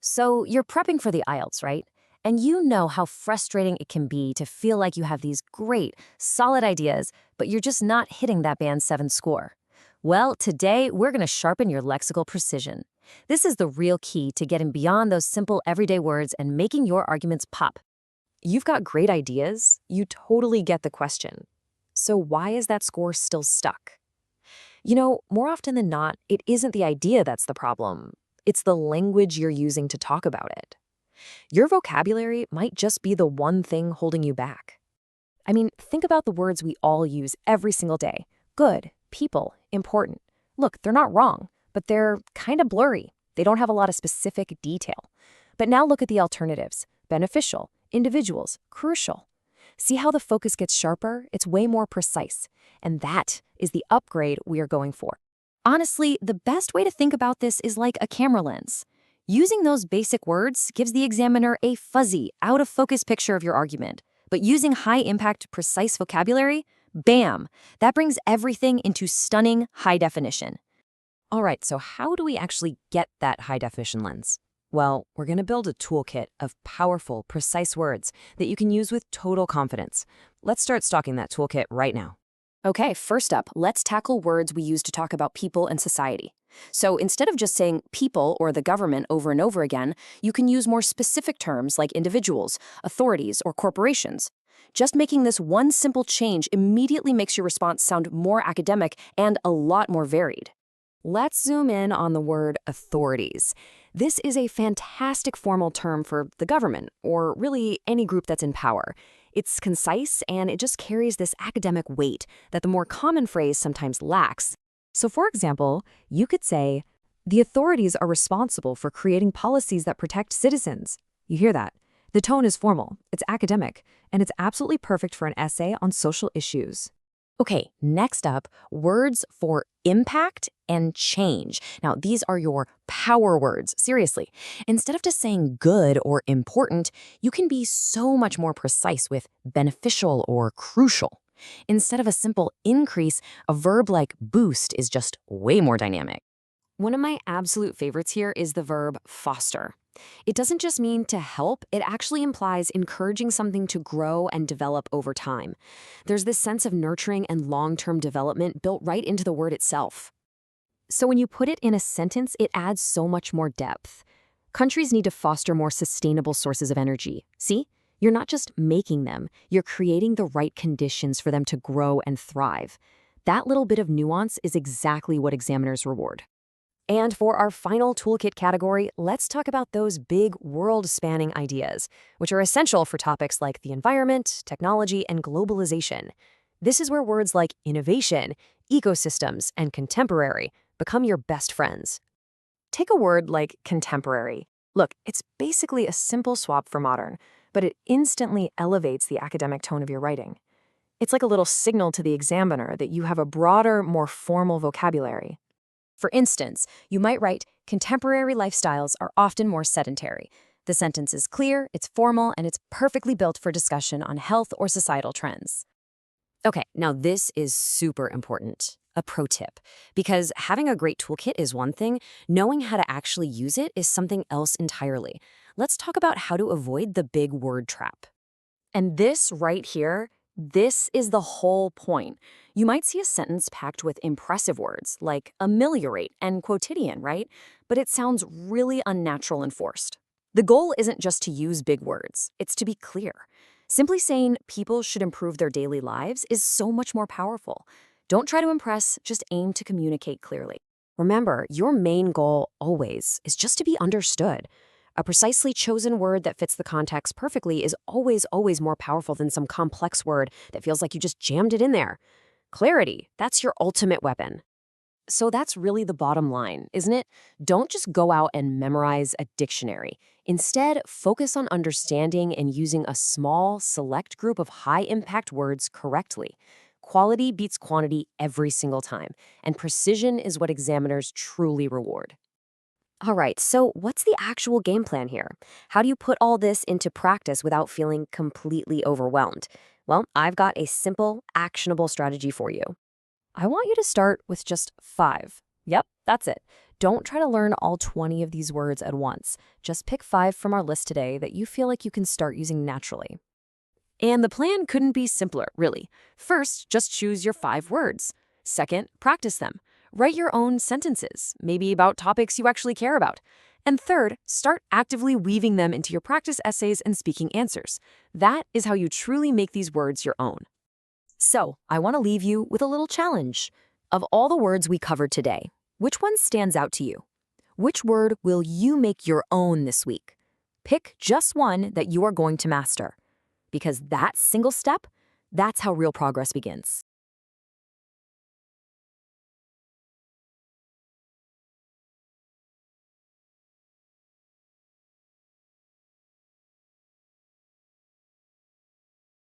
So you're prepping for the IELTS, right? And you know how frustrating it can be to feel like you have these great, solid ideas, but you're just not hitting that band 7 score. Well, today we're going to sharpen your lexical precision. This is the real key to getting beyond those simple everyday words and making your arguments pop. You've got great ideas. You totally get the question. So why is that score still stuck? More often than not, it isn't the idea that's the problem. It's the language you're using to talk about it. Your vocabulary might just be the one thing holding you back. I mean, think about the words we all use every single day. Good, people, important. Look, they're not wrong, but they're kind of blurry. They don't have a lot of specific detail. But now look at the alternatives. Beneficial, individuals, crucial. See how the focus gets sharper? It's way more precise. And that is the upgrade we are going for. Honestly, the best way to think about this is like a camera lens. Using those basic words gives the examiner a fuzzy, out-of-focus picture of your argument. But using high-impact, precise vocabulary, bam, that brings everything into stunning high definition. All right, so how do we actually get that high-definition lens? Well, we're going to build a toolkit of powerful, precise words that you can use with total confidence. Let's start stocking that toolkit right now. Okay, first up, let's tackle words we use to talk about people and society. So instead of just saying people or the government over and over again, you can use more specific terms like individuals, authorities, or corporations. Just making this one simple change immediately makes your response sound more academic and a lot more varied. Let's zoom in on the word authorities. This is a fantastic formal term for the government, or really any group that's in power. It's concise, and it just carries this academic weight that the more common phrase sometimes lacks. So for example, you could say, the authorities are responsible for creating policies that protect citizens. You hear that? The tone is formal, it's academic, and it's absolutely perfect for an essay on social issues. Okay, next up, words for impact and change. Now, these are your power words, seriously. Instead of just saying good or important, you can be so much more precise with beneficial or crucial. Instead of a simple increase, a verb like boost is just way more dynamic. One of my absolute favorites here is the verb foster. It doesn't just mean to help, it actually implies encouraging something to grow and develop over time. There's this sense of nurturing and long-term development built right into the word itself. So when you put it in a sentence, it adds so much more depth. Countries need to foster more sustainable sources of energy. See? You're not just making them, you're creating the right conditions for them to grow and thrive. That little bit of nuance is exactly what examiners reward. And for our final toolkit category, let's talk about those big world-spanning ideas, which are essential for topics like the environment, technology, and globalization. This is where words like innovation, ecosystems, and contemporary become your best friends. Take a word like contemporary. Look, it's basically a simple swap for modern, but it instantly elevates the academic tone of your writing. It's like a little signal to the examiner that you have a broader, more formal vocabulary. For instance, you might write, contemporary lifestyles are often more sedentary. The sentence is clear, it's formal, and it's perfectly built for discussion on health or societal trends. Okay, now this is super important. A pro tip. Because having a great toolkit is one thing, knowing how to actually use it is something else entirely. Let's talk about how to avoid the big word trap. And this right here, this is the whole point. You might see a sentence packed with impressive words like ameliorate and quotidian, right? But it sounds really unnatural and forced. The goal isn't just to use big words, it's to be clear. Simply saying people should improve their daily lives is so much more powerful. Don't try to impress, just aim to communicate clearly. Remember, your main goal always is just to be understood. A precisely chosen word that fits the context perfectly is always, always more powerful than some complex word that feels like you just jammed it in there. Clarity, that's your ultimate weapon. So that's really the bottom line, isn't it? Don't just go out and memorize a dictionary. Instead, focus on understanding and using a small, select group of high-impact words correctly. Quality beats quantity every single time, and precision is what examiners truly reward. All right, so what's the actual game plan here? How do you put all this into practice without feeling completely overwhelmed? Well, I've got a simple, actionable strategy for you. I want you to start with just 5. Yep, that's it. Don't try to learn all 20 of these words at once. Just pick 5 from our list today that you feel like you can start using naturally. And the plan couldn't be simpler, really. First, just choose your 5 words. Second, practice them. Write your own sentences, maybe about topics you actually care about. And third, start actively weaving them into your practice essays and speaking answers. That is how you truly make these words your own. So, I want to leave you with a little challenge. Of all the words we covered today, which one stands out to you? Which word will you make your own this week? Pick just one that you are going to master. Because that single step, that's how real progress begins.